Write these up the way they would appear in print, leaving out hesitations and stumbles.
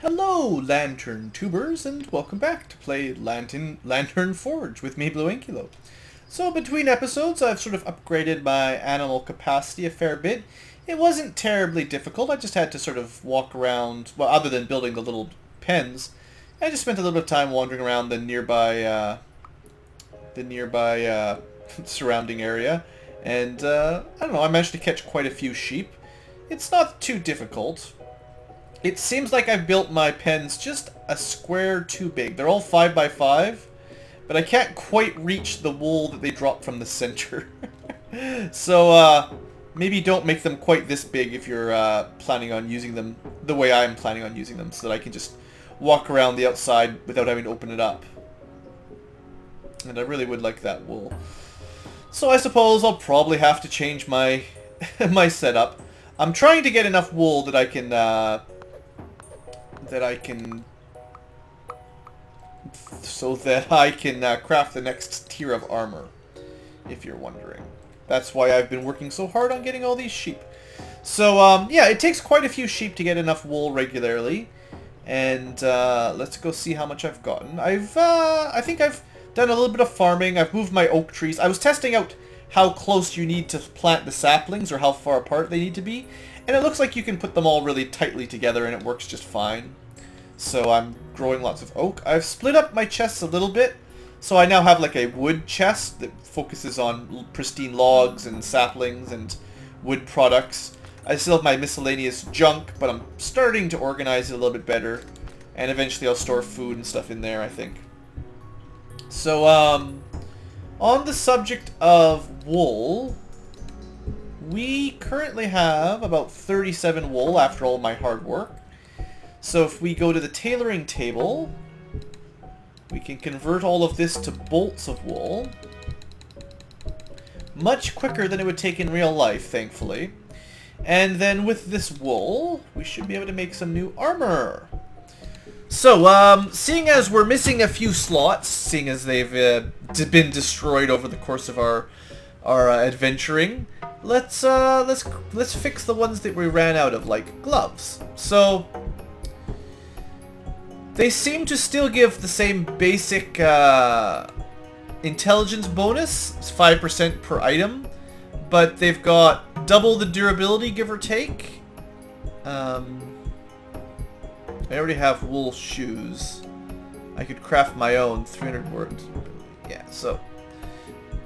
Hello, Lantern Tubers, and welcome back to play Lantern Forge with me, BlueAnkylo. So between episodes, I've sort of upgraded my animal capacity a fair bit. It wasn't terribly difficult. I just had to sort of walk around. Well, other than building the little pens, I just spent a little bit of time wandering around the nearby surrounding area, and I don't know. I managed to catch quite a few sheep. It's not too difficult. It seems like I've built my pens just a square too big. They're all 5 by 5, but I can't quite reach the wool that they drop from the center. So, maybe don't make them quite this big if you're planning on using them the way I'm planning on using them, so that I can just walk around the outside without having to open it up. And I really would like that wool. So I suppose I'll probably have to change my my setup. I'm trying to get enough wool that I can craft the next tier of armor, if you're wondering. That's why I've been working so hard on getting all these sheep. So, yeah, it takes quite a few sheep to get enough wool regularly. And, let's go see how much I've gotten. I think I've done a little bit of farming. I've moved my oak trees. I was testing out how close you need to plant the saplings, or how far apart they need to be. And it looks like you can put them all really tightly together and it works just fine. So I'm growing lots of oak. I've split up my chests a little bit. So I now have like a wood chest that focuses on pristine logs and saplings and wood products. I still have my miscellaneous junk, but I'm starting to organize it a little bit better. And eventually I'll store food and stuff in there, I think. So, on the subject of wool, we currently have about 37 wool after all my hard work. So if we go to the tailoring table, we can convert all of this to bolts of wool. Much quicker than it would take in real life, thankfully. And then with this wool, we should be able to make some new armor. So, seeing as we're missing a few slots, seeing as they've been destroyed over the course of our adventuring, let's fix the ones that we ran out of, like gloves. So they seem to still give the same basic intelligence bonus. It's 5% per item, but they've got double the durability, give or take. I already have wool shoes. I could craft my own 300 words. Yeah, so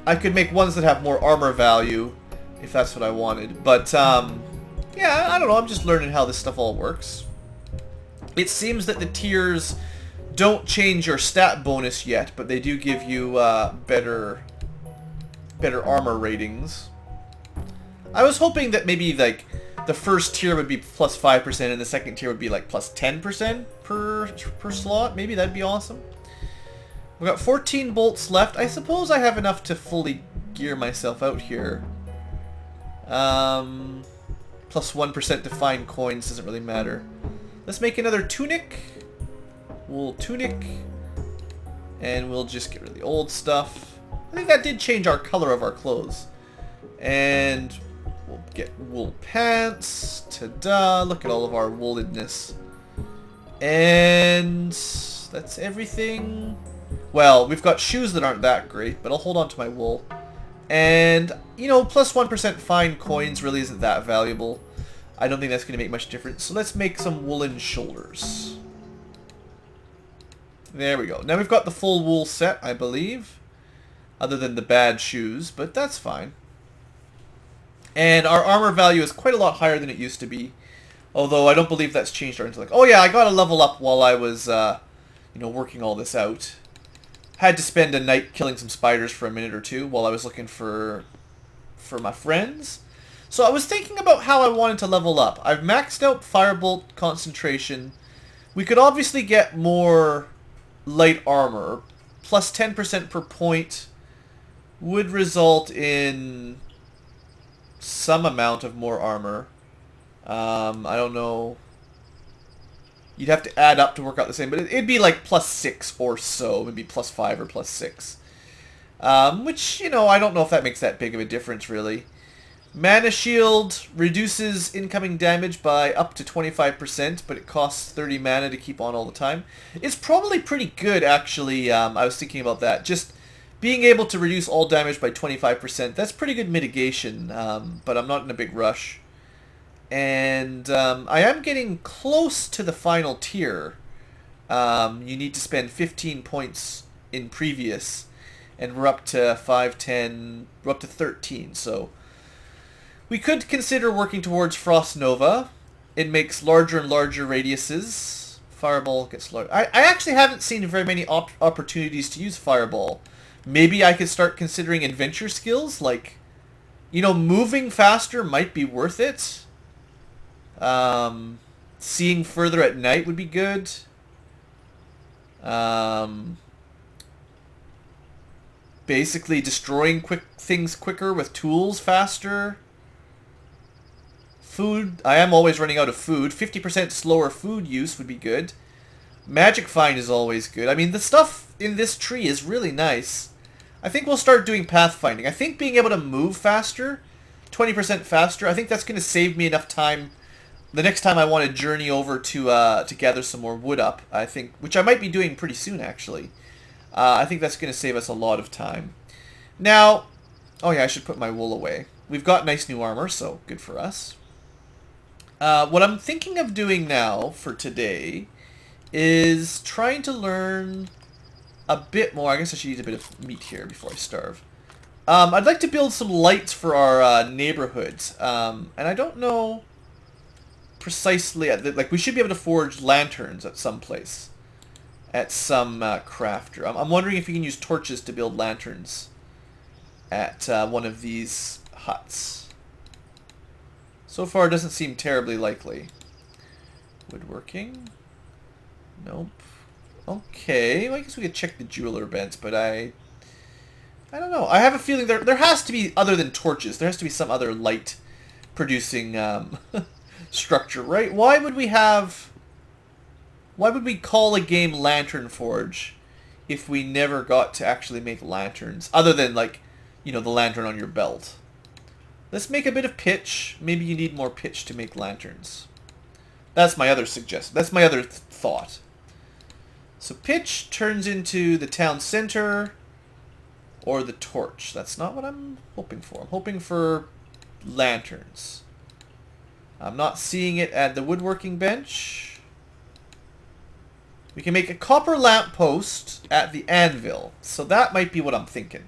I could make ones that have more armor value if that's what I wanted. But, yeah, I don't know. I'm just learning how this stuff all works. It seems that the tiers don't change your stat bonus yet, but they do give you better armor ratings. I was hoping that maybe, like, the first tier would be plus 5% and the second tier would be like plus 10% per slot. Maybe that'd be awesome. We've got 14 bolts left. I suppose I have enough to fully gear myself out here. Plus 1% to find coins doesn't really matter. Let's make another tunic. Wool tunic. And we'll just get rid of the old stuff. I think that did change our color of our clothes. And we'll get wool pants. Ta-da! Look at all of our wooledness. And that's everything. Well, we've got shoes that aren't that great, but I'll hold on to my wool. And, you know, plus 1% fine coins really isn't that valuable. I don't think that's going to make much difference. So let's make some woolen shoulders. There we go. Now we've got the full wool set, I believe. Other than the bad shoes, but that's fine. And our armor value is quite a lot higher than it used to be. Although I don't believe that's changed our intellect. Oh yeah, I got a level up while I was, you know, working all this out. Had to spend a night killing some spiders for a minute or two while I was looking for my friends. So I was thinking about how I wanted to level up. I've maxed out Firebolt concentration. We could obviously get more light armor. Plus 10% per point would result in some amount of more armor. I don't know. You'd have to add up to work out the same, but it'd be like plus 6 or so. Maybe plus 5 or plus 6. Which, you know, I don't know if that makes that big of a difference, really. Mana Shield reduces incoming damage by up to 25%, but it costs 30 mana to keep on all the time. It's probably pretty good, actually. I was thinking about that. Just being able to reduce all damage by 25%, that's pretty good mitigation, but I'm not in a big rush. And I am getting close to the final tier. You need to spend 15 points in previous, and we're up to 5, 10, we're up to 13, so... We could consider working towards Frost Nova. It makes larger and larger radiuses. Fireball gets larger. I actually haven't seen very many opportunities to use Fireball. Maybe I could start considering adventure skills, like, you know, moving faster might be worth it. Seeing further at night would be good. Basically destroying things quicker with tools faster. Food, I am always running out of food. 50% slower food use would be good. Magic Find is always good. I mean, the stuff in this tree is really nice. I think we'll start doing pathfinding. I think being able to move faster, 20% faster, I think that's going to save me enough time the next time I want to journey over to gather some more wood up, I think, which I might be doing pretty soon, actually. I think that's going to save us a lot of time. Now, oh yeah, I should put my wool away. We've got nice new armor, so good for us. What I'm thinking of doing now for today is trying to learn a bit more. I guess I should eat a bit of meat here before I starve. I'd like to build some lights for our neighborhoods. And I don't know precisely, like we should be able to forge lanterns at some place. At some crafter. I'm wondering if you can use torches to build lanterns at one of these huts. So far, it doesn't seem terribly likely. Woodworking? Nope. Okay, well, I guess we could check the jeweler bent, but I don't know. I have a feeling there has to be, other than torches, there has to be some other light-producing structure, right? Why would we call a game Lantern Forge if we never got to actually make lanterns, other than, like, you know, the lantern on your belt? Let's make a bit of pitch. Maybe you need more pitch to make lanterns. That's my other suggestion. That's my other thought. So pitch turns into the town center or the torch. That's not what I'm hoping for. I'm hoping for lanterns. I'm not seeing it at the woodworking bench. We can make a copper lamppost at the anvil. So that might be what I'm thinking.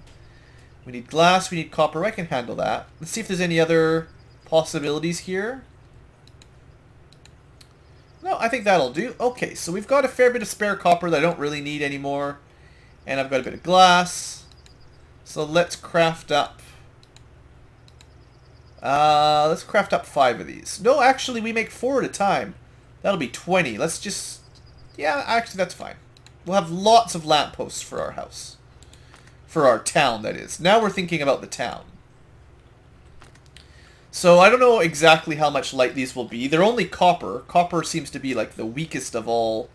We need glass, we need copper. I can handle that. Let's see if there's any other possibilities here. No, I think that'll do. Okay, so we've got a fair bit of spare copper that I don't really need anymore. And I've got a bit of glass. So let's craft up. Let's craft up 5 of these. No, actually, we make 4 at a time. That'll be 20. Let's just... Yeah, actually, that's fine. We'll have lots of lampposts for our house. For our town, that is. Now we're thinking about the town. So I don't know exactly how much light these will be. They're only copper. Copper seems to be like the weakest of all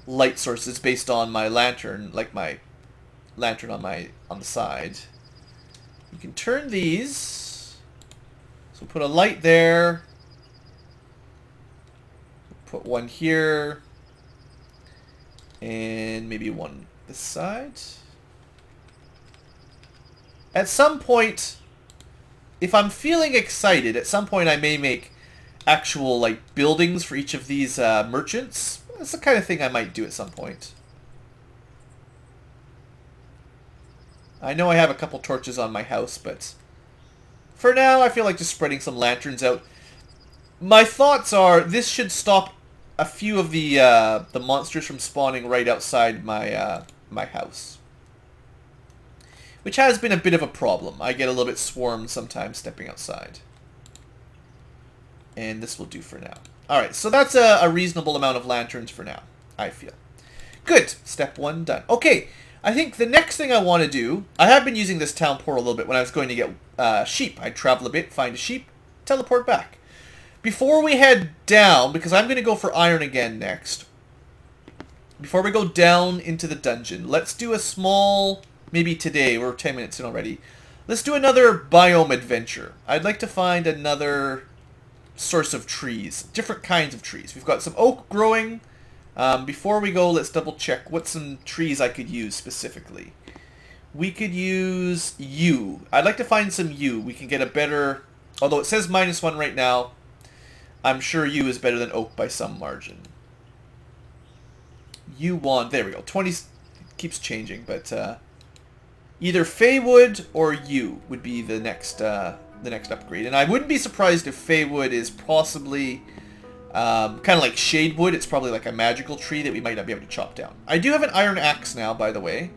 light sources based on my lantern, like my lantern on the side. You can turn these. So put a light there. Put one here. And maybe one this side. At some point, if I'm feeling excited, at some point I may make actual, like, buildings for each of these merchants. That's the kind of thing I might do at some point. I know I have a couple torches on my house, but for now I feel like just spreading some lanterns out. My thoughts are this should stop a few of the monsters from spawning right outside my my house. Which has been a bit of a problem. I get a little bit swarmed sometimes stepping outside. And this will do for now. Alright, so that's a reasonable amount of lanterns for now, I feel. Good. Step 1 done. Okay, I think the next thing I want to do... I have been using this town portal a little bit when I was going to get sheep. I'd travel a bit, find a sheep, teleport back. Before we head down, because I'm going to go for iron again next. Before we go down into the dungeon, let's do a small... Maybe today, we're 10 minutes in already. Let's do another biome adventure. I'd like to find another source of trees. Different kinds of trees. We've got some oak growing. Before we go, let's double check what some trees I could use specifically. We could use yew. I'd like to find some yew. We can get a better... Although it says -1 right now, I'm sure yew is better than oak by some margin. Yew wand. There we go. 20 keeps changing, but either Feywood or yew would be the next upgrade. And I wouldn't be surprised if Feywood is possibly kind of like Shadewood. It's probably like a magical tree that we might not be able to chop down. I do have an iron axe now, by the way.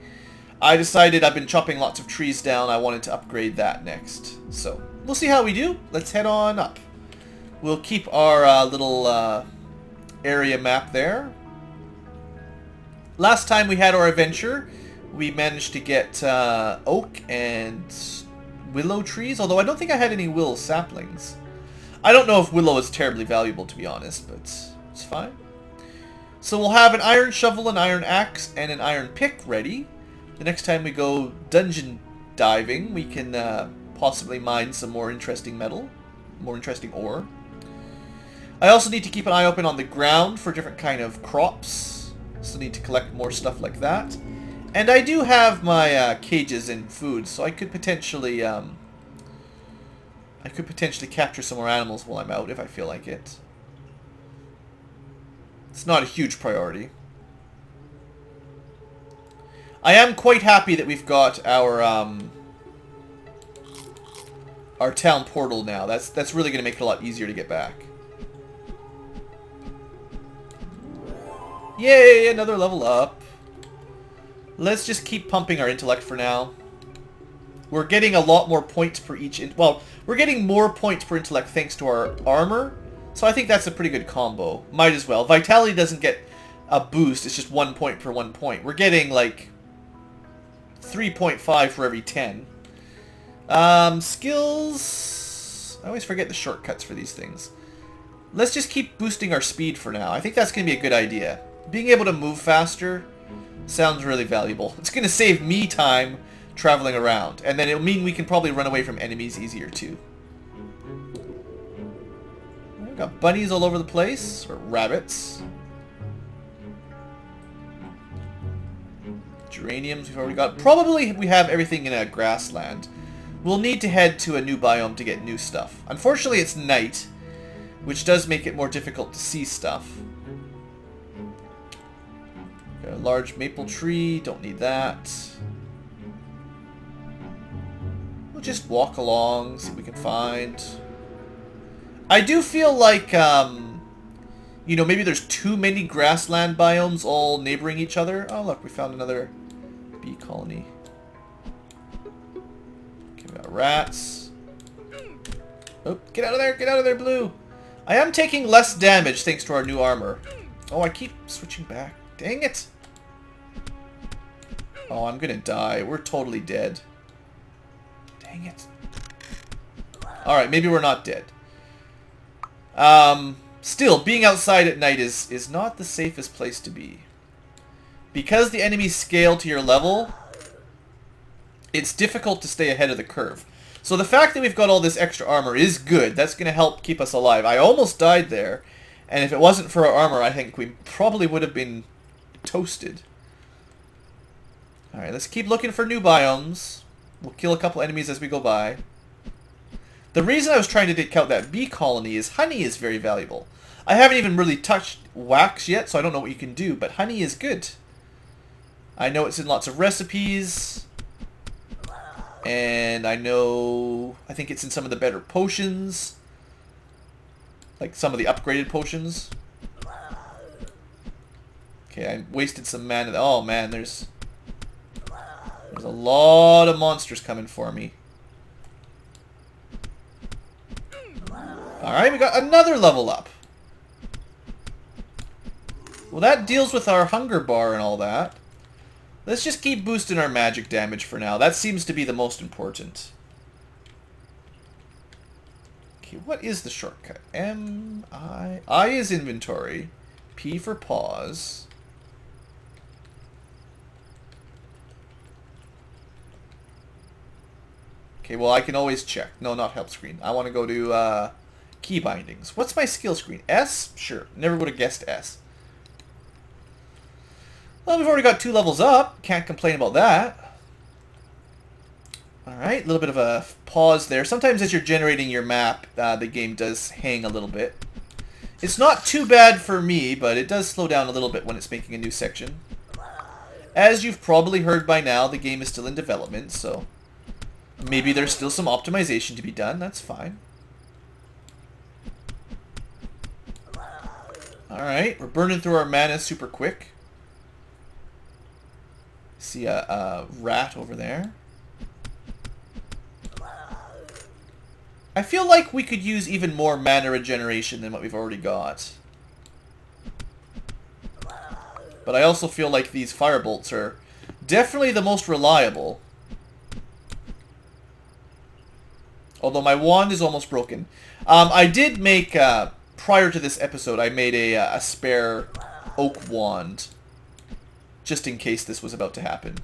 I decided I've been chopping lots of trees down. I wanted to upgrade that next. So, we'll see how we do. Let's head on up. We'll keep our little area map there. Last time we had our adventure, we managed to get oak and willow trees, although I don't think I had any willow saplings. I don't know if willow is terribly valuable, to be honest, but it's fine. So we'll have an iron shovel, an iron axe, and an iron pick ready. The next time we go dungeon diving, we can possibly mine some more interesting metal, more interesting ore. I also need to keep an eye open on the ground for different kind of crops. So need to collect more stuff like that. And I do have my cages and food, so I could potentially capture some more animals while I'm out if I feel like it. It's not a huge priority. I am quite happy that we've got our town portal now. That's really going to make it a lot easier to get back. Yay, another level up. Let's just keep pumping our intellect for now. We're getting a lot more points per each... Well, we're getting more points per intellect thanks to our armor. So I think that's a pretty good combo. Might as well. Vitality doesn't get a boost. It's just 1 point per 1 point. We're getting, like, 3.5 for every 10. Skills... I always forget the shortcuts for these things. Let's just keep boosting our speed for now. I think that's going to be a good idea. Being able to move faster sounds really valuable. It's going to save me time traveling around. And then it'll mean we can probably run away from enemies easier too. We've got bunnies all over the place. Or rabbits. Geraniums we've already got. Probably we have everything in a grassland. We'll need to head to a new biome to get new stuff. Unfortunately it's night, which does make it more difficult to see stuff. Got a large maple tree, don't need that. We'll just walk along, see what we can find. I do feel like, you know, maybe there's too many grassland biomes all neighboring each other. Oh look, we found another bee colony. Okay, we got rats. Oh, get out of there, Blue! I am taking less damage thanks to our new armor. Oh, I keep switching back. Dang it! Oh, I'm gonna die. We're totally dead. Dang it. Alright, maybe we're not dead. Still, being outside at night is not the safest place to be. Because the enemies scale to your level, it's difficult to stay ahead of the curve. So the fact that we've got all this extra armor is good. That's going to help keep us alive. I almost died there, and if it wasn't for our armor, I think we probably would have been toasted. Alright, let's keep looking for new biomes. We'll kill a couple enemies as we go by. The reason I was trying to take out that bee colony is honey is very valuable. I haven't even really touched wax yet, so I don't know what you can do, but honey is good. I know it's in lots of recipes. And I think it's in some of the better potions. Like some of the upgraded potions. Okay, I wasted some mana. Oh man, there's a lot of monsters coming for me. Alright, we got another level up. Well, that deals with our hunger bar and all that. Let's just keep boosting our magic damage for now. That seems to be the most important. Okay, what is the shortcut? M-I... I is inventory. P for pause. Okay, well, I can always check. No, not help screen. I want to go to key bindings. What's my skill screen? S? Sure. Never would have guessed S. Well, we've already got 2 levels up. Can't complain about that. Alright, a little bit of a pause there. Sometimes as you're generating your map, the game does hang a little bit. It's not too bad for me, but it does slow down a little bit when it's making a new section. As you've probably heard by now, the game is still in development, so maybe there's still some optimization to be done. That's fine. Alright, we're burning through our mana super quick. See a rat over there. I feel like we could use even more mana regeneration than what we've already got. But I also feel like these firebolts are definitely the most reliable. Although my wand is almost broken. I did make, prior to this episode, I made a spare oak wand. Just in case this was about to happen.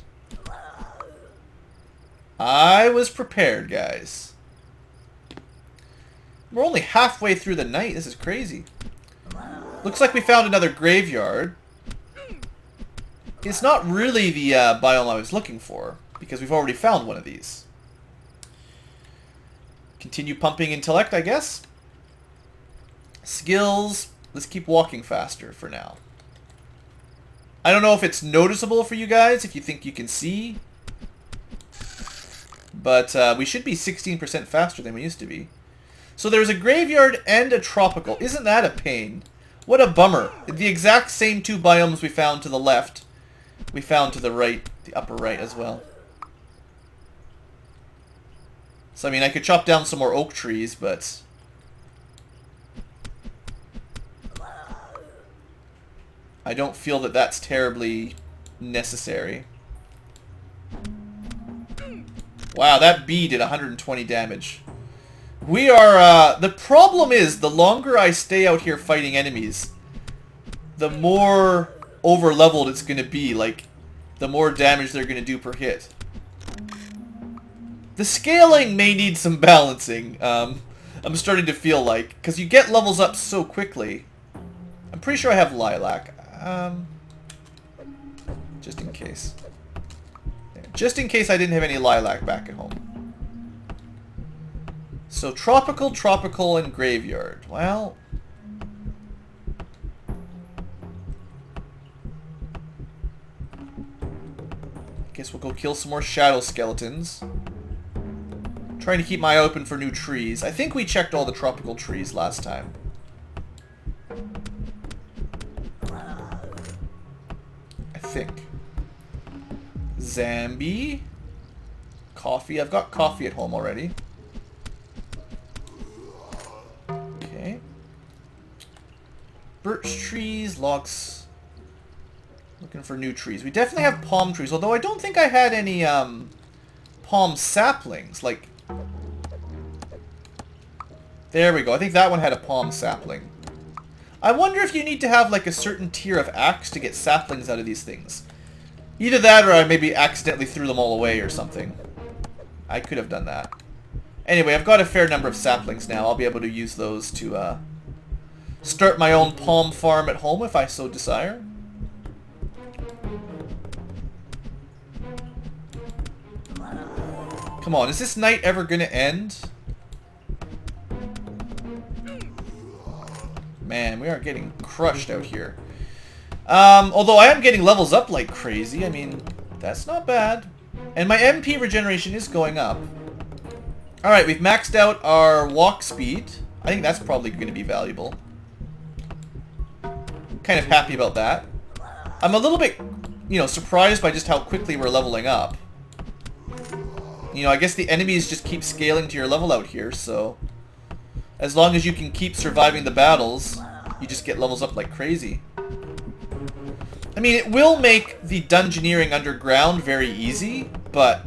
I was prepared, guys. We're only halfway through the night. This is crazy. Looks like we found another graveyard. It's not really the biome I was looking for, because we've already found one of these. Continue pumping intellect, I guess. Skills. Let's keep walking faster for now. I don't know if it's noticeable for you guys, if you think you can see. But we should be 16% faster than we used to be. So there's a graveyard and a tropical. Isn't that a pain? What a bummer. The exact same 2 biomes we found to the left, we found to the right, the upper right as well. So, I mean, I could chop down some more oak trees, but I don't feel that that's terribly necessary. Wow, that bee did 120 damage. We are, the problem is, the longer I stay out here fighting enemies, the more over-leveled it's going to be, like, the more damage they're going to do per hit. The scaling may need some balancing, I'm starting to feel like, because you get levels up so quickly. I'm pretty sure I have lilac, just in case. Just in case I didn't have any lilac back at home. So, tropical, tropical, and graveyard. Well, I guess we'll go kill some more shadow skeletons. Trying to keep my eye open for new trees. I think we checked all the tropical trees last time. I think. Zambi. Coffee. I've got coffee at home already. Okay. Birch trees, logs. Looking for new trees. We definitely have palm trees, although I don't think I had any palm saplings. Like, there we go. I think that one had a palm sapling. I wonder if you need to have like a certain tier of axe to get saplings out of these things. Either that or I maybe accidentally threw them all away or something. I could have done that. Anyway, I've got a fair number of saplings now. I'll be able to use those to start my own palm farm at home if I so desire. Come on, is this night ever going to end? Man, we are getting crushed out here. Although I am getting levels up like crazy. I mean, that's not bad. And my MP regeneration is going up. Alright, we've maxed out our walk speed. I think that's probably going to be valuable. Kind of happy about that. I'm a little bit, surprised by just how quickly we're leveling up. I guess the enemies just keep scaling to your level out here, so as long as you can keep surviving the battles, you just get levels up like crazy. I mean, it will make the dungeoneering underground very easy, but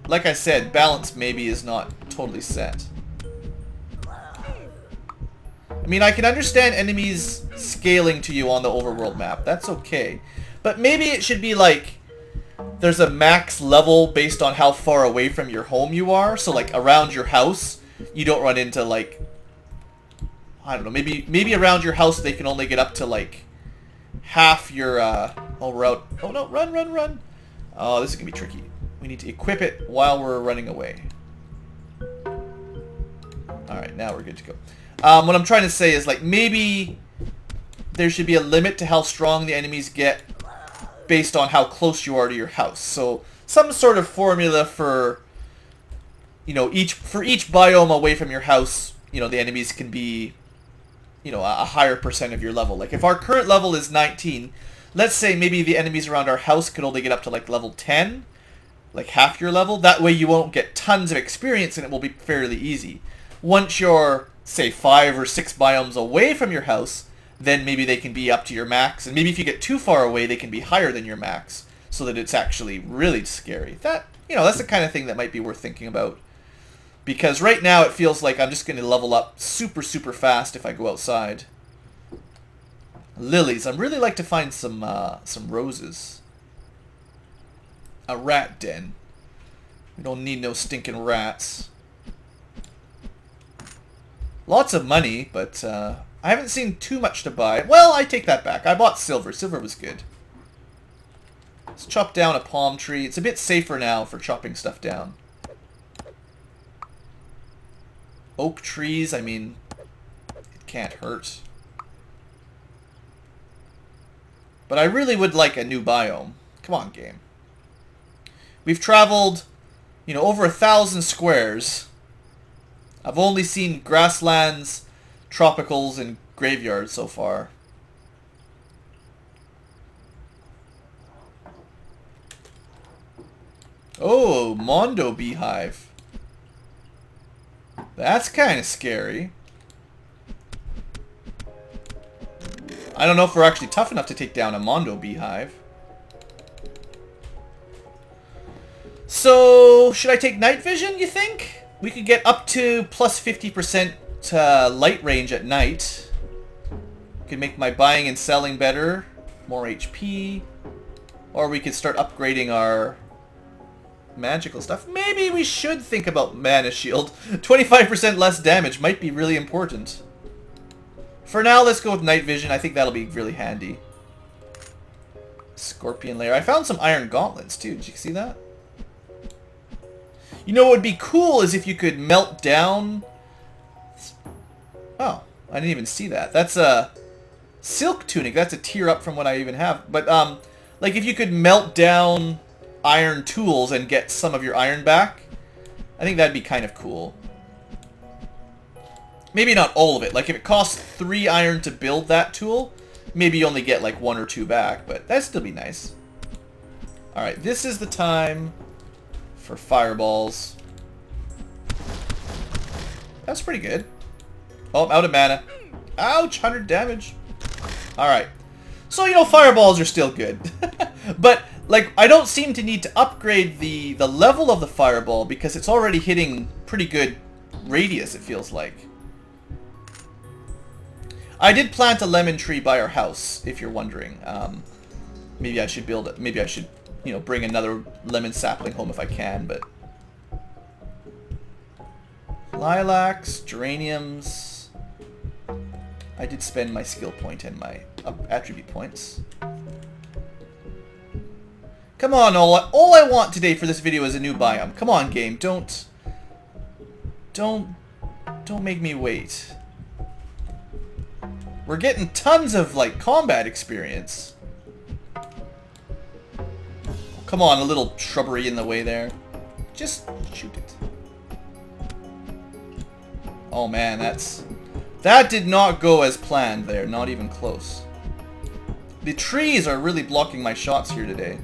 like I said, balance maybe is not totally set. I mean, I can understand enemies scaling to you on the overworld map. That's okay. But maybe it should be like there's a max level based on how far away from your home you are. So like around your house, you don't run into like, I don't know, maybe around your house they can only get up to like half your route. Oh no, run. Oh, this is gonna be tricky. We need to equip it while we're running away. Alright, now we're good to go. What I'm trying to say is like maybe there should be a limit to how strong the enemies get based on how close you are to your house. So some sort of formula for, you know, each biome away from your house, you know, the enemies can be, you know, a higher percent of your level. Like if our current level is 19, let's say maybe the enemies around our house could only get up to like level 10, like half your level. That way you won't get tons of experience and it will be fairly easy. Once you're, say, 5 or 6 biomes away from your house, then maybe they can be up to your max. And maybe if you get too far away, they can be higher than your max, so that it's actually really scary. That, you know, that's the kind of thing that might be worth thinking about. Because right now it feels like I'm just going to level up super, super fast if I go outside. Lilies. I'd really like to find some roses. A rat den. We don't need no stinking rats. Lots of money, but I haven't seen too much to buy. Well, I take that back. I bought silver. Silver was good. Let's chop down a palm tree. It's a bit safer now for chopping stuff down. Oak trees, I mean, it can't hurt. But I really would like a new biome. Come on, game. We've traveled, you know, over 1,000 squares. I've only seen grasslands, tropicals, and graveyards so far. Oh, Mondo Beehive. That's kind of scary. I don't know if we're actually tough enough to take down a Mondo Beehive. So, should I take night vision, you think? We could get up to plus 50% light range at night. Could make my buying and selling better. More HP. Or we could start upgrading our magical stuff. Maybe we should think about Mana Shield. 25% less damage might be really important. For now, let's go with night vision. I think that'll be really handy. Scorpion lair. I found some iron gauntlets too. Did you see that? You know what would be cool is if you could melt down... Oh, I didn't even see that. That's a silk tunic. That's a tier up from what I even have. But, like if you could melt down iron tools and get some of your iron back, I think that'd be kind of cool. Maybe not all of it. Like if it costs 3 iron to build that tool, maybe you only get like 1 or 2 back, but that'd still be nice. Alright, this is the time for fireballs. That's pretty good. Oh, I'm out of mana. Ouch, 100 damage. Alright. So, you know, fireballs are still good. But, like, I don't seem to need to upgrade the level of the fireball because it's already hitting pretty good radius, it feels like. I did plant a lemon tree by our house, if you're wondering. Maybe I should build it. Maybe I should, you know, bring another lemon sapling home if I can, but... Lilacs, geraniums... I did spend my skill point and my attribute points. Come on, all I want today for this video is a new biome. Come on, game, don't make me wait. We're getting tons of, like, combat experience. Come on, a little shrubbery in the way there. Just shoot it. Oh man, that did not go as planned there, not even close. The trees are really blocking my shots here today.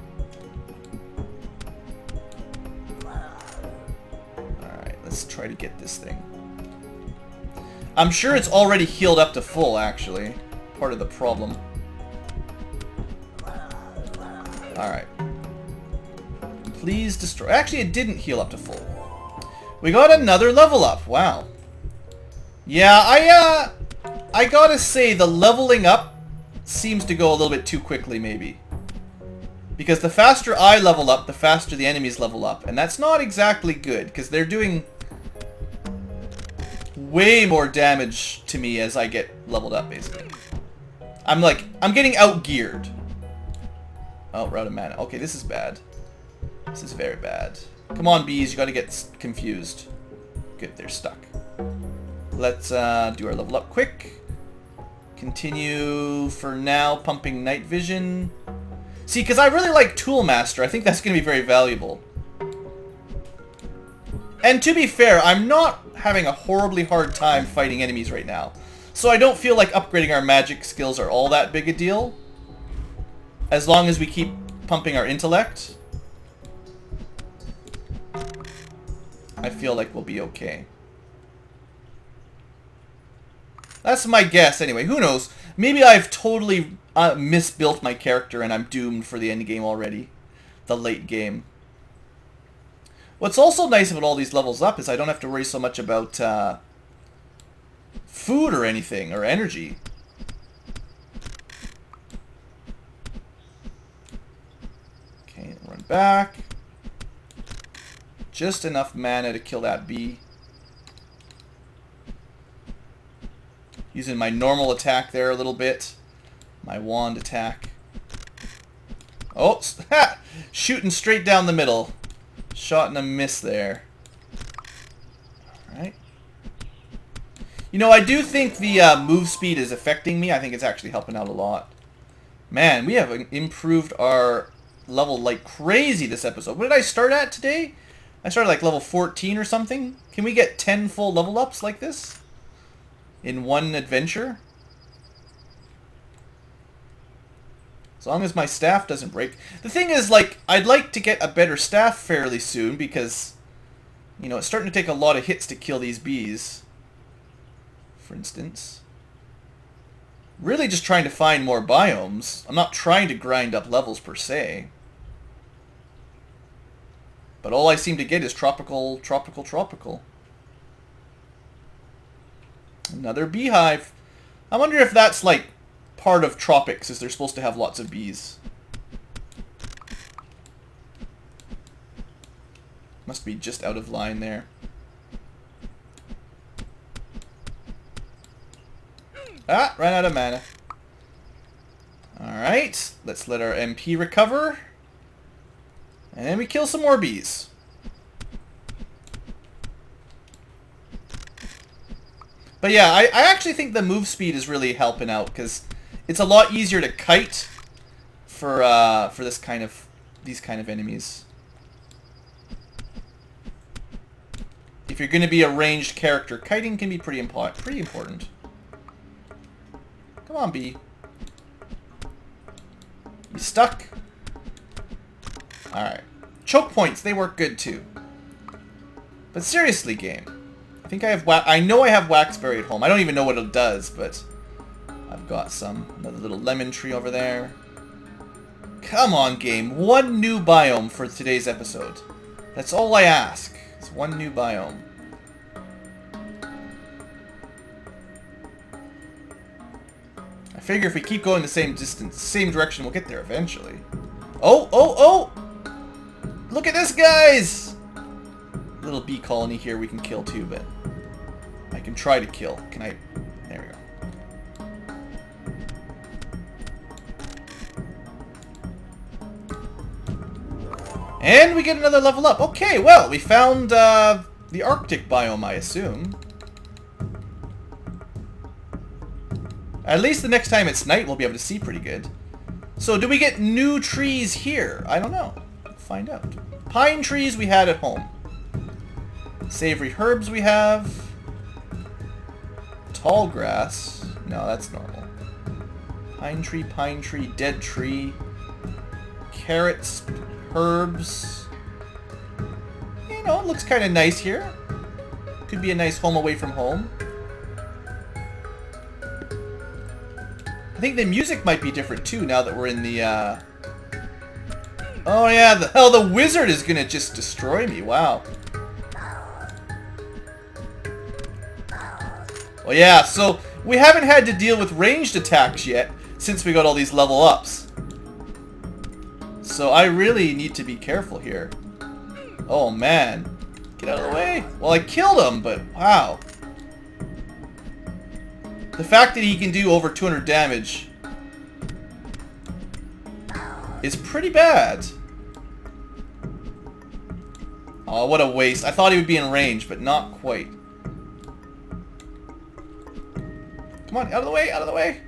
Alright, let's try to get this thing. I'm sure it's already healed up to full, actually. Part of the problem. Alright. Please destroy. Actually, it didn't heal up to full. We got another level up. Wow. Yeah, I gotta say, the leveling up seems to go a little bit too quickly, maybe. Because the faster I level up, the faster the enemies level up. And that's not exactly good, because they're doing way more damage to me as I get leveled up, basically. I'm getting out-geared. Oh, we're out of mana. Okay, this is bad. This is very bad. Come on, bees, you gotta get confused. Good, they're stuck. Let's do our level up quick. Continue for now, pumping night vision. See, because I really like Toolmaster, I think that's going to be very valuable. And to be fair, I'm not having a horribly hard time fighting enemies right now. So I don't feel like upgrading our magic skills are all that big a deal. As long as we keep pumping our intellect, I feel like we'll be okay. That's my guess anyway. Who knows? Maybe I've totally misbuilt my character and I'm doomed for the end game already. The late game. What's also nice about all these levels up is I don't have to worry so much about food or anything, or energy. Okay, run back. Just enough mana to kill that bee. Using my normal attack there a little bit. My wand attack. Oh, ha! Shooting straight down the middle. Shot and a miss there. Alright. You know, I do think the move speed is affecting me. I think it's actually helping out a lot. Man, we have improved our level like crazy this episode. What did I start at today? I started like level 14 or something. Can we get 10 full level ups like this? In one adventure? As long as my staff doesn't break. The thing is, like, I'd like to get a better staff fairly soon because, you know, it's starting to take a lot of hits to kill these bees. For instance. Really just trying to find more biomes. I'm not trying to grind up levels per se. But all I seem to get is tropical, tropical, tropical. Another beehive. I wonder if that's like part of tropics, is they're supposed to have lots of bees. Must be just out of line there. Ah, ran out of mana. Alright, let's let our MP recover. And then we kill some more bees. But yeah, I actually think the move speed is really helping out because it's a lot easier to kite for these kind of enemies. If you're going to be a ranged character, kiting can be pretty important. Come on, bee. You stuck? Alright. Choke points, they work good too. But seriously, game. I think I have I know I have Waxberry at home. I don't even know what it does, but I've got some. Another little lemon tree over there. Come on, game. One new biome for today's episode. That's all I ask. It's one new biome. I figure if we keep going the same distance, same direction, we'll get there eventually. Oh, oh, oh! Look at this, guys! Little bee colony here we can kill too, but I can try to kill. Can I? There we go. And we get another level up. Okay, well, we found the Arctic biome, I assume. At least the next time it's night, we'll be able to see pretty good. So, do we get new trees here? I don't know. We'll find out. Pine trees we had at home. Savory herbs we have. Tall grass. No, that's normal. Pine tree, dead tree. Carrots, herbs. You know, it looks kind of nice here. Could be a nice home away from home. I think the music might be different too now that we're in the, Oh yeah, the wizard is gonna just destroy me, wow. Well yeah, so we haven't had to deal with ranged attacks yet since we got all these level ups. so I really need to be careful here. Oh man. Get out of the way. Well, I killed him, but wow. The fact that he can do over 200 damage is pretty bad. Oh, what a waste. I thought he would be in range, but not quite. Come on, out of the way, out of the way.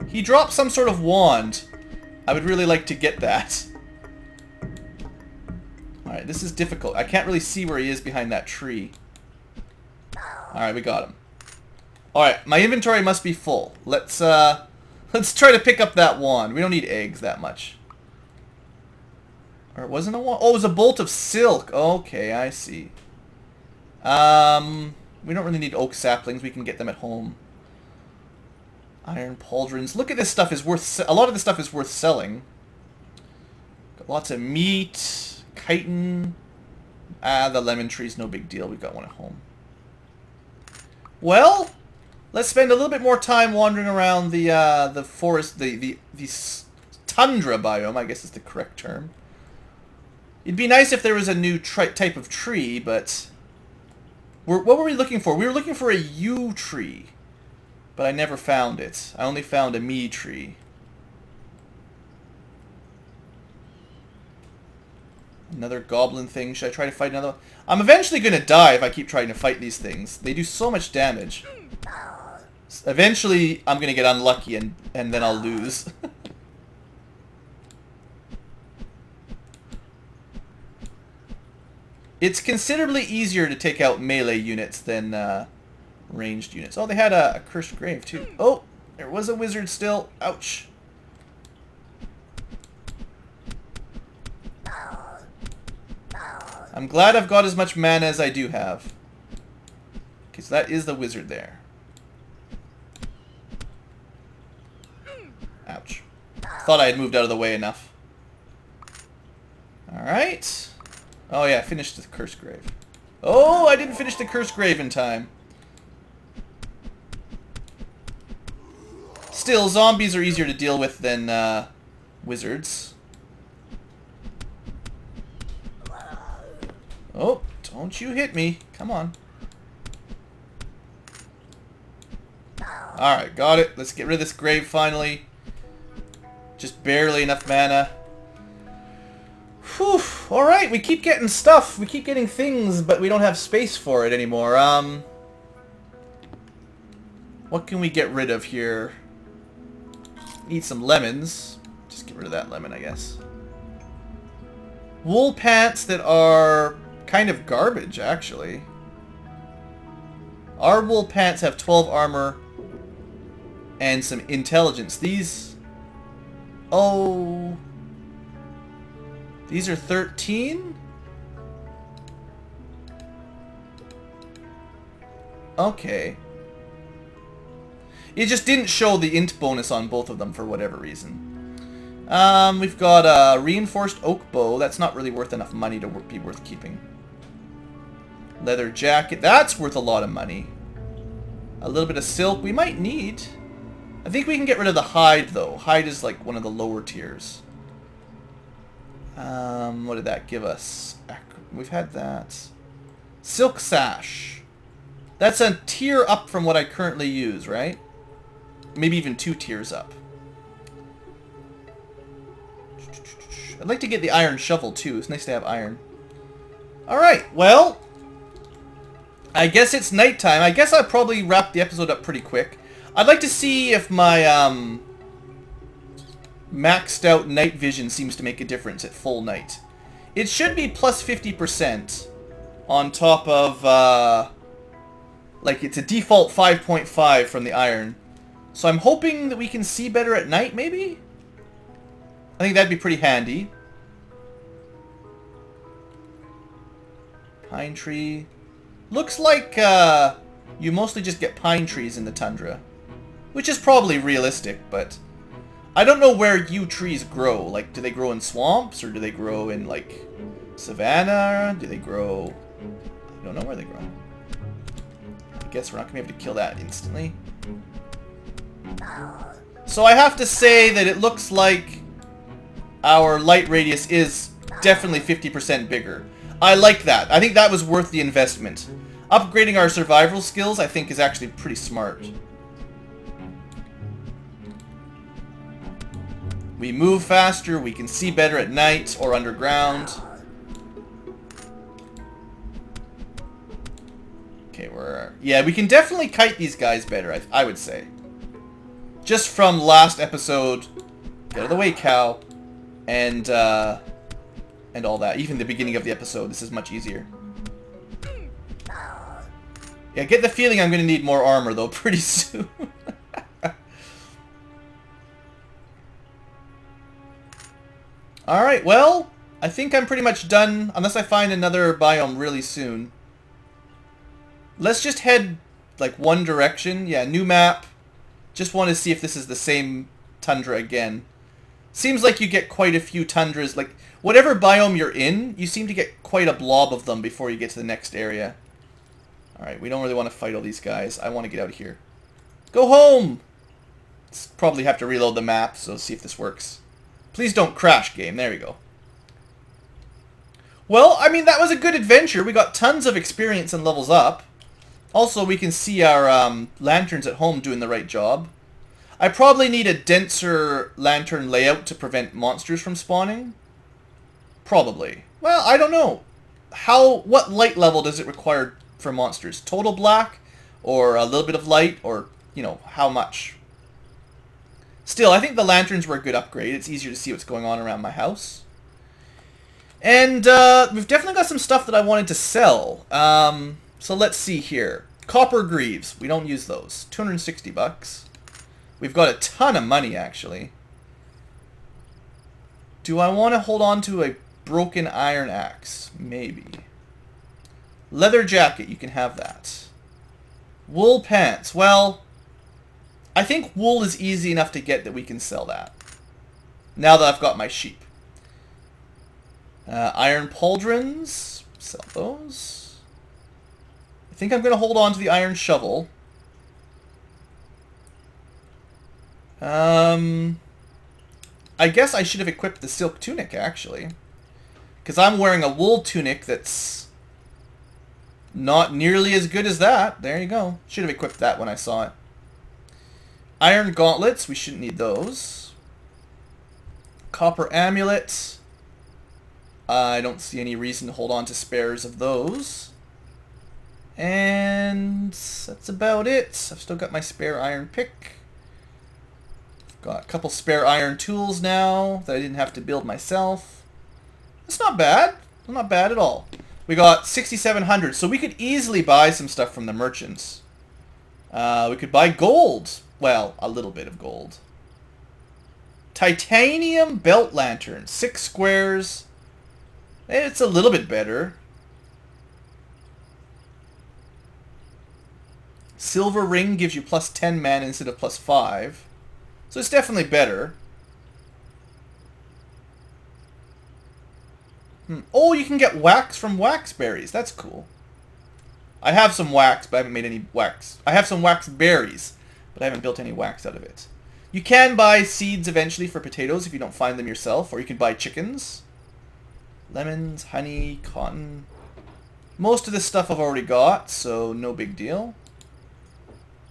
He dropped some sort of wand. I would really like to get that. Alright, this is difficult. I can't really see where he is behind that tree. Alright, we got him. Alright, my inventory must be full. Let's try to pick up that wand. We don't need eggs that much. Or it wasn't a wand? Oh, it was a bolt of silk. Okay, I see. We don't really need oak saplings. We can get them at home. Iron pauldrons. Look at this stuff is worth... A lot of this stuff is worth selling. Got lots of meat. Chitin. Ah, the lemon tree's no big deal. We've got one at home. Well, let's spend a little bit more time wandering around the forest, the tundra biome, I guess is the correct term. It'd be nice if there was a new type of tree, but... what were we looking for? We were looking for a yew tree. But I never found it. I only found a me tree. Another goblin thing. Should I try to fight another one? I'm eventually going to die if I keep trying to fight these things. They do so much damage. Eventually, I'm going to get unlucky and then I'll lose. It's considerably easier to take out melee units than ranged units. Oh, they had a cursed grave too. Oh, there was a wizard still. Ouch. I'm glad I've got as much mana as I do have. Okay, so that is the wizard there. Ouch. Thought I had moved out of the way enough. Alright. Oh yeah, I finished the cursed grave. Oh, I didn't finish the cursed grave in time. Still, zombies are easier to deal with than wizards. Oh, don't you hit me. Come on. Alright, got it. Let's get rid of this grave finally. Just barely enough mana. Whew. Alright, we keep getting stuff. We keep getting things, but we don't have space for it anymore. What can we get rid of here? Need some lemons. Just get rid of that lemon, I guess. Wool pants that are kind of garbage, actually. Our wool pants have 12 armor and some intelligence. These... Oh... These are 13? Okay. It just didn't show the int bonus on both of them for whatever reason. We've got a reinforced oak bow. That's not really worth enough money to be worth keeping. Leather jacket. That's worth a lot of money. A little bit of silk we might need. I think we can get rid of the hide, though. Hide is like one of the lower tiers. What did that give us? We've had that. Silk sash. That's a tier up from what I currently use, right? Maybe even 2 tiers up. I'd like to get the iron shovel, too. It's nice to have iron. Alright, well... I guess it's nighttime. I guess I'll probably wrap the episode up pretty quick. I'd like to see if my, maxed out night vision seems to make a difference at full night. It should be plus 50% on top of, like, it's a default 5.5 from the iron. So I'm hoping that we can see better at night, maybe? I think that'd be pretty handy. Pine tree. Looks like, you mostly just get pine trees in the tundra. Which is probably realistic, but... I don't know where yew trees grow. Like, do they grow in swamps, or do they grow in, like, savanna? Do they grow... I don't know where they grow. I guess we're not going to be able to kill that instantly. So I have to say that it looks like our light radius is definitely 50% bigger. I like that. I think that was worth the investment. Upgrading our survival skills, I think, is actually pretty smart. We move faster, we can see better at night or underground. Okay, yeah, we can definitely kite these guys better, I would say. Just from last episode, get out of the way, cow, and all that. Even the beginning of the episode, this is much easier. Yeah, get the feeling I'm going to need more armor, though, pretty soon. Alright, well, I think I'm pretty much done, unless I find another biome really soon. Let's just head, like, one direction. Yeah, new map. Just want to see if this is the same tundra again. Seems like you get quite a few tundras. Like, whatever biome you're in, you seem to get quite a blob of them before you get to the next area. Alright, we don't really want to fight all these guys. I want to get out of here. Go home! Let's probably have to reload the map, so see if this works. Please don't crash, game. There we go. Well, I mean, that was a good adventure. We got tons of experience and levels up. Also, we can see our lanterns at home doing the right job. I probably need a denser lantern layout to prevent monsters from spawning. Probably. Well, I don't know. What light level does it require for monsters? Total black? Or a little bit of light? Or, you know, how much? Still, I think the lanterns were a good upgrade. It's easier to see what's going on around my house. And we've definitely got some stuff that I wanted to sell. So let's see here. Copper greaves. We don't use those. 260 bucks. We've got a ton of money, actually. Do I want to hold on to a broken iron axe? Maybe. Leather jacket. You can have that. Wool pants. Well, I think wool is easy enough to get that we can sell that. Now that I've got my sheep. Iron pauldrons. Sell those. I think I'm going to hold on to the iron shovel. I guess I should have equipped the silk tunic, actually. Because I'm wearing a wool tunic that's not nearly as good as that. There you go. Should have equipped that when I saw it. Iron gauntlets. We shouldn't need those. Copper amulets. I don't see any reason to hold on to spares of those. And that's about it. I've still got my spare iron pick. Got a couple spare iron tools now that I didn't have to build myself. That's not bad. Not bad at all. We got 6,700, so we could easily buy some stuff from the merchants. We could buy gold. Well, a little bit of gold. Titanium belt lantern. 6 squares. It's a little bit better. Silver ring gives you plus 10 mana instead of plus 5. So it's definitely better. Oh, you can get wax from wax berries. That's cool. I have some wax, but I haven't made any wax. I have some wax berries, but I haven't built any wax out of it. You can buy seeds eventually for potatoes if you don't find them yourself, or you can buy chickens. Lemons, honey, cotton. Most of this stuff I've already got, so no big deal.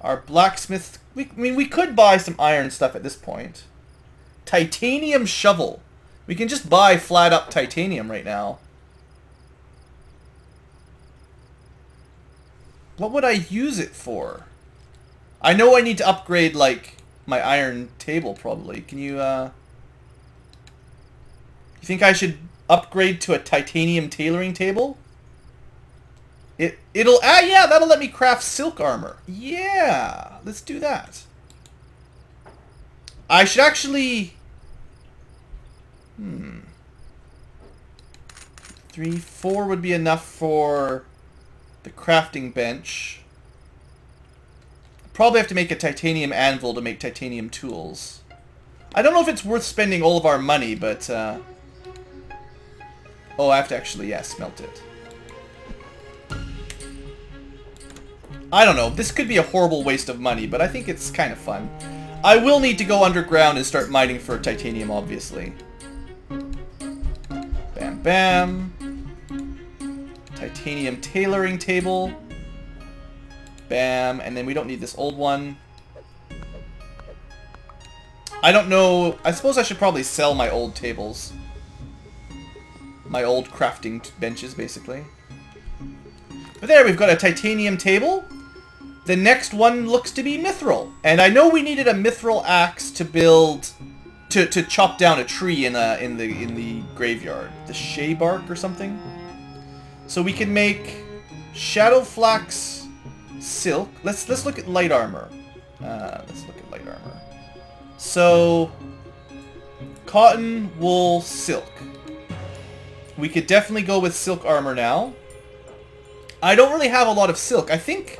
Our blacksmith... I mean, we could buy some iron stuff at this point. Titanium shovel. We can just buy flat up titanium right now. What would I use it for? I know I need to upgrade, like, my iron table, probably. Can you, You think I should upgrade to a titanium tailoring table? It'll... yeah, that'll let me craft silk armor. Yeah, let's do that. I should actually... 3, 4 would be enough for the crafting bench. Probably have to make a titanium anvil to make titanium tools. I don't know if it's worth spending all of our money, but... Oh, I have to actually, yeah, smelt it. I don't know. This could be a horrible waste of money, but I think it's kind of fun. I will need to go underground and start mining for titanium, obviously. bam. Titanium tailoring table. Bam. And then we don't need this old one. I don't know. I suppose I should probably sell my old tables. My old crafting benches, basically. But there, we've got a titanium table. The next one looks to be mithril. And I know we needed a mithril axe to build... To chop down a tree in the graveyard. The shea bark or something. So we can make shadow flax silk. Let's look at light armor. Let's look at light armor. So cotton, wool, silk. We could definitely go with silk armor now. I don't really have a lot of silk. I think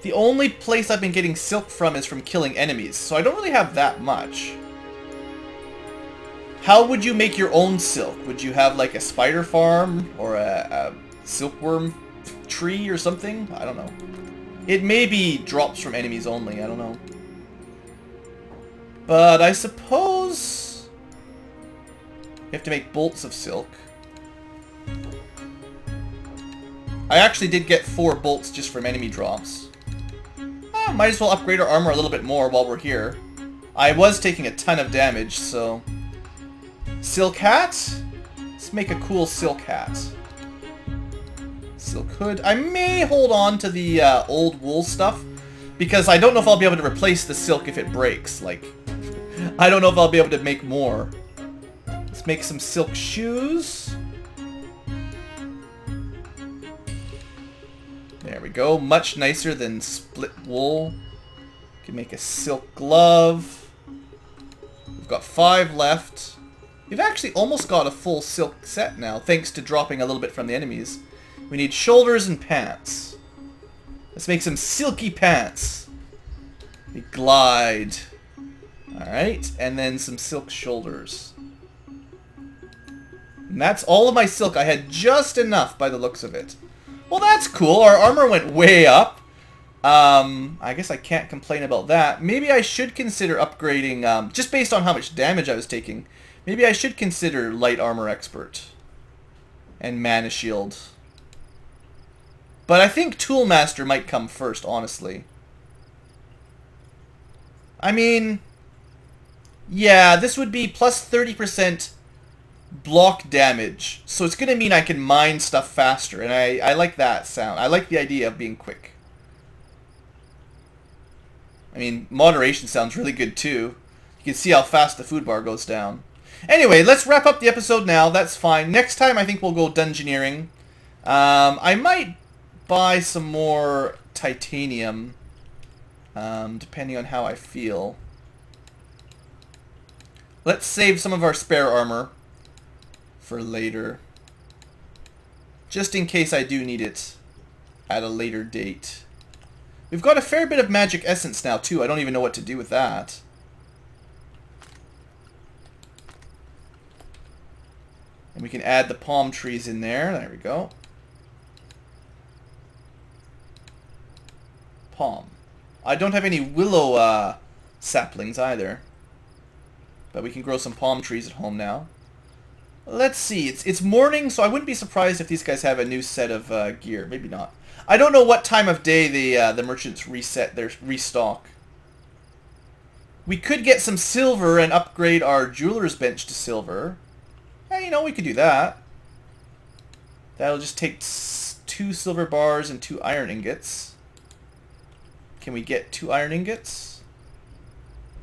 the only place I've been getting silk from is from killing enemies, so I don't really have that much. How would you make your own silk? Would you have like a spider farm or a silkworm tree or something? I don't know. It may be drops from enemies only, I don't know. But I suppose you have to make bolts of silk. I actually did get 4 bolts just from enemy drops. Might as well upgrade our armor a little bit more while we're here. I was taking a ton of damage, so... Silk hat? Let's make a cool silk hat. Silk hood. I may hold on to the old wool stuff, because I don't know if I'll be able to replace the silk if it breaks. Like, I don't know if I'll be able to make more. Let's make some silk shoes. There we go. Much nicer than split wool. Can make a silk glove. We've got 5 left. We've actually almost got a full silk set now, thanks to dropping a little bit from the enemies. We need shoulders and pants. Let's make some silky pants. We glide. Alright, and then some silk shoulders. And that's all of my silk. I had just enough by the looks of it. Well, that's cool. Our armor went way up. I guess I can't complain about that. Maybe I should consider upgrading, just based on how much damage I was taking, maybe I should consider light armor expert and mana shield. But I think toolmaster might come first, honestly. I mean, yeah, this would be plus 30% block damage, so it's going to mean I can mine stuff faster, and I like that sound. I like the idea of being quick. I mean, moderation sounds really good too. You can see how fast the food bar goes down. Anyway, let's wrap up the episode now. That's fine. Next time I think we'll go dungeoneering. I might buy some more titanium, depending on how I feel. Let's save some of our spare armor for later, just in case I do need it at a later date. We've got a fair bit of magic essence now too. I don't even know what to do with that. And we can add the palm trees in there. There we go. Palm. I don't have any willow saplings either, but we can grow some palm trees at home now. Let's see. It's morning, so I wouldn't be surprised if these guys have a new set of gear. Maybe not. I don't know what time of day the merchants reset their restock. We could get some silver and upgrade our jeweler's bench to silver. Hey, you know, we could do that. That'll just take 2 silver bars and 2 iron ingots. Can we get 2 iron ingots?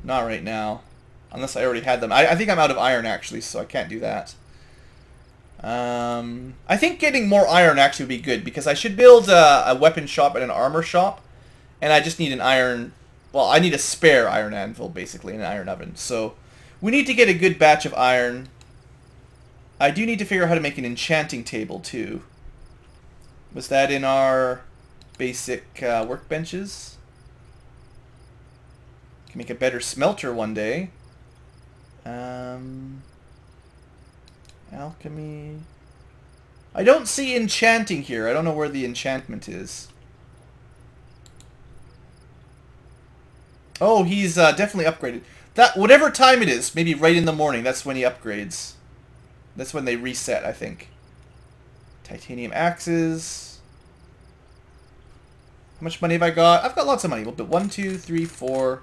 Not right now. Unless I already had them. I think I'm out of iron, actually, so I can't do that. I think getting more iron actually would be good, because I should build a weapon shop and an armor shop, and I just need an iron... Well, I need a spare iron anvil, basically, and an iron oven. So, we need to get a good batch of iron. I do need to figure out how to make an enchanting table, too. Was that in our basic workbenches? Can make a better smelter one day. Alchemy. I don't see enchanting here. I don't know where the enchantment is. Oh, he's definitely upgraded. That whatever time it is, maybe right in the morning, that's when he upgrades. That's when they reset, I think. Titanium axes. How much money have I got? I've got lots of money. We'll put 1, 2, 3, 4.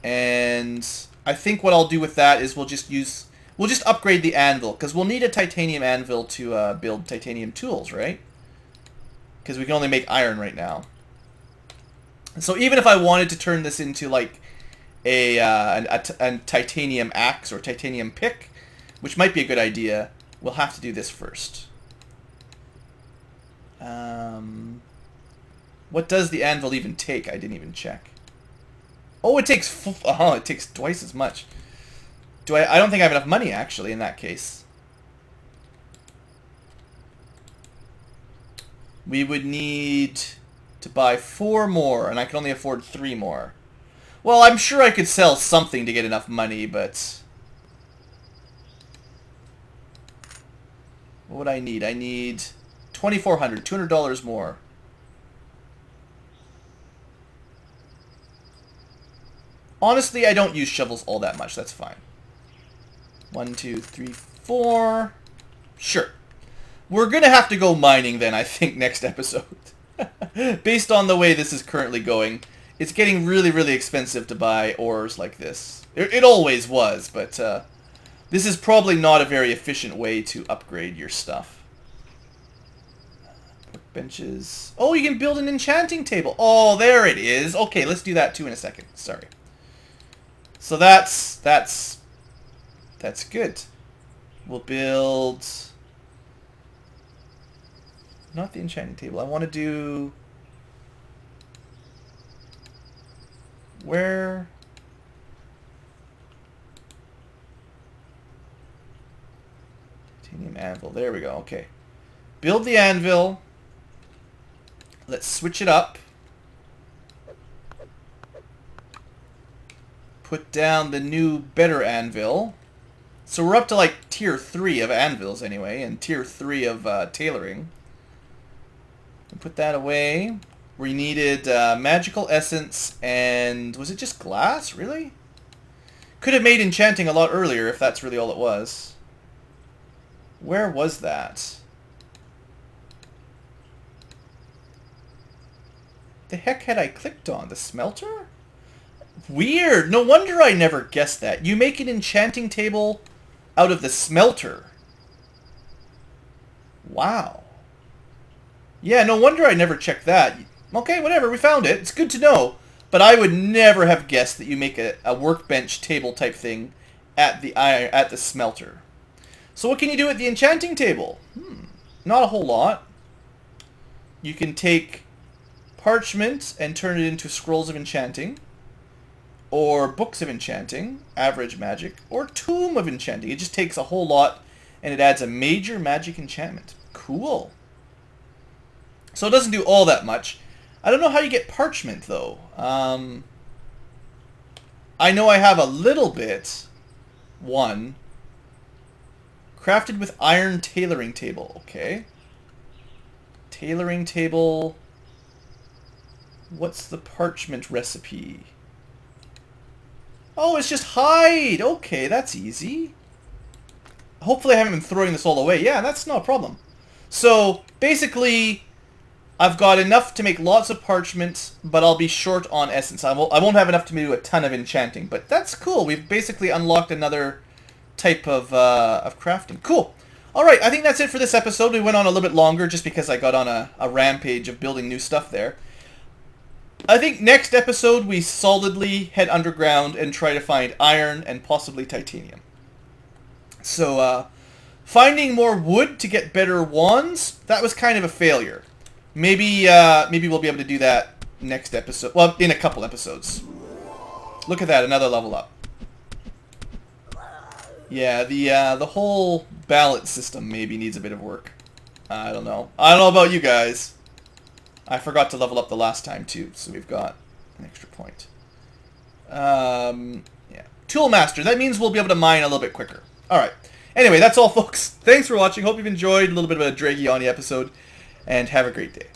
And I think what I'll do with that is we'll just upgrade the anvil, because we'll need a titanium anvil to build titanium tools, right? Because we can only make iron right now. So even if I wanted to turn this into like a titanium axe or titanium pick, which might be a good idea, we'll have to do this first. What does the anvil even take? I didn't even check. Oh, it takes it takes twice as much. I don't think I have enough money actually in that case. We would need to buy 4 more, and I can only afford 3 more. Well, I'm sure I could sell something to get enough money, but what would I need? I need $2,400, $200 more. Honestly, I don't use shovels all that much. That's fine. 1, 2, 3, 4. Sure. We're going to have to go mining then, I think, next episode. Based on the way this is currently going, it's getting really, really expensive to buy ores like this. It always was, but this is probably not a very efficient way to upgrade your stuff. Workbenches. Oh, you can build an enchanting table. Oh, there it is. Okay, let's do that too in a second. Sorry. So that's good. We'll build... Not the enchanting table. I want to do... Where... Titanium anvil. There we go. Okay. Build the anvil. Let's switch it up. Put down the new, better anvil. So we're up to like tier 3 of anvils anyway, and tier 3 of tailoring. And put that away. We needed magical essence and... Was it just glass? Really? Could have made enchanting a lot earlier if that's really all it was. Where was that? The heck had I clicked on? The smelter? Weird. No wonder I never guessed that. You make an enchanting table out of the smelter. Wow. Yeah, no wonder I never checked that. Okay, whatever. We found it. It's good to know. But I would never have guessed that you make a workbench table type thing at the smelter. So what can you do at the enchanting table? Not a whole lot. You can take parchment and turn it into scrolls of enchanting, or books of enchanting, average magic, or tomb of enchanting. It just takes a whole lot and it adds a major magic enchantment. Cool. So it doesn't do all that much. I don't know how you get parchment though. I know I have a little bit. 1. Crafted with iron tailoring table. Okay. Tailoring table. What's the parchment recipe? Oh, it's just hide. Okay, that's easy. Hopefully I haven't been throwing this all away. Yeah, that's no problem. So, basically, I've got enough to make lots of parchment, but I'll be short on essence. I won't have enough to do a ton of enchanting, but that's cool. We've basically unlocked another type of crafting. Cool. Alright, I think that's it for this episode. We went on a little bit longer just because I got on a rampage of building new stuff there. I think next episode we solidly head underground and try to find iron and possibly titanium. So, finding more wood to get better wands, that was kind of a failure. Maybe we'll be able to do that next episode. Well, in a couple episodes. Look at that, another level up. Yeah, the whole ballot system maybe needs a bit of work. I don't know. I don't know about you guys. I forgot to level up the last time too, so we've got an extra point. Yeah. Toolmaster. That means we'll be able to mine a little bit quicker. Alright. Anyway, that's all, folks. Thanks for watching. Hope you've enjoyed a little bit of a draggy on the episode, and have a great day.